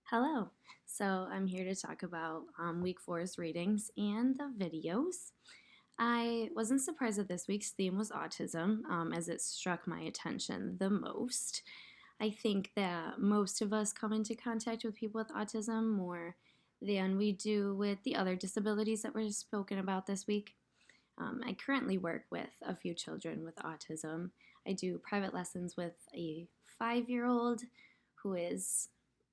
Hello. So I'm here to talk about week four's readings and the videos. I wasn't surprised that this week's theme was autism, as it struck my attention the most. I think that most of us come into contact with people with autism more than we do with the other disabilities that were spoken about this week. I currently work with a few children with autism. I do private lessons with a 5-year-old who is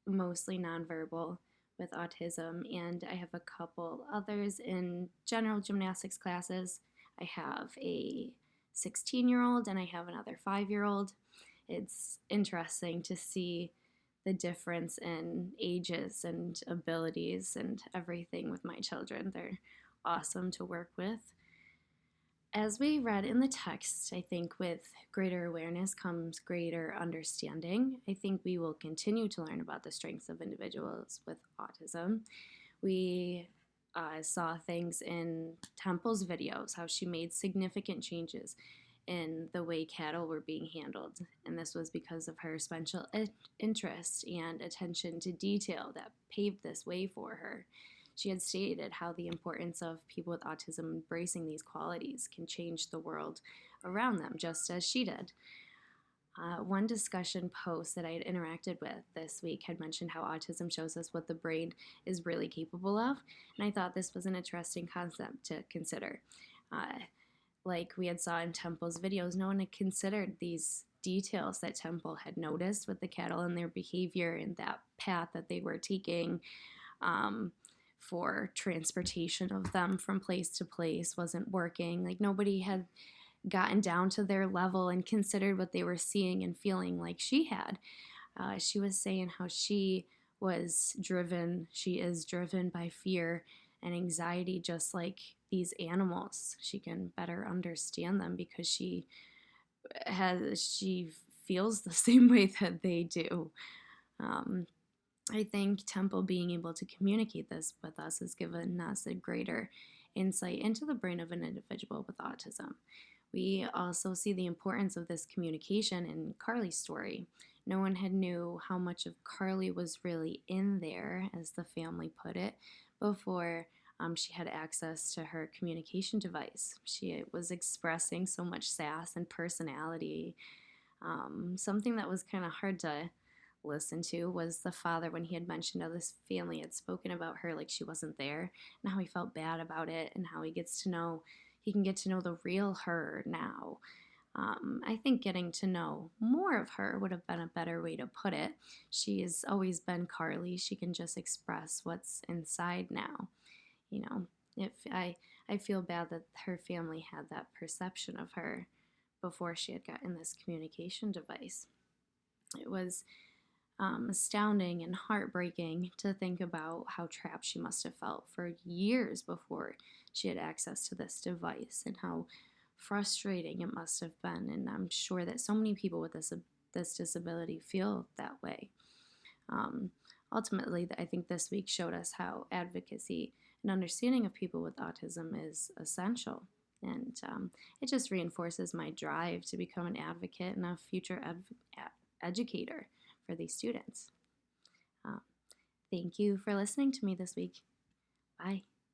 mostly nonverbal with autism, and I have a couple others in general gymnastics classes. I have a 16-year-old and I have another 5-year-old. It's interesting to see the difference in ages and abilities and everything with my children. They're awesome to work with. As we read in the text, I think with greater awareness comes greater understanding. I think we will continue to learn about the strengths of individuals with autism. We saw things in Temple's videos, how she made significant changes in the way cattle were being handled. And this was because of her special interest and attention to detail that paved this way for her. She had stated how the importance of people with autism embracing these qualities can change the world around them, just as she did. One discussion post that I had interacted with this week had mentioned how autism shows us what the brain is really capable of, and I thought this was an interesting concept to consider. Like we had saw in Temple's videos, no one had considered these details that Temple had noticed with the cattle and their behavior and that path that they were taking. For transportation of them from place to place wasn't working. Like nobody had gotten down to their level and considered what they were seeing and feeling like she had. She was saying how she is driven by fear and anxiety, just like these animals. She can better understand them because she feels the same way that they do. Um, I think Temple being able to communicate this with us has given us a greater insight into the brain of an individual with autism. We also see the importance of this communication in Carly's story. No one had knew how much of Carly was really in there, as the family put it, before she had access to her communication device. She was expressing so much sass and personality, something that was kind of hard to listen to was the father when he had mentioned how this family had spoken about her like she wasn't there and how he felt bad about it and how he can get to know the real her now. I think getting to know more of her would have been a better way to put it. She has always been Carly. She can just express what's inside now. You know, if I feel bad that her family had that perception of her before she had gotten this communication device. It was astounding and heartbreaking to think about how trapped she must have felt for years before she had access to this device and how frustrating it must have been. And I'm sure that so many people with this disability feel that way. Um, Ultimately, I think this week showed us how advocacy and understanding of people with autism is essential. And it just reinforces my drive to become an advocate and a future educator for these students. Uh, Thank you for listening to me this week. Bye.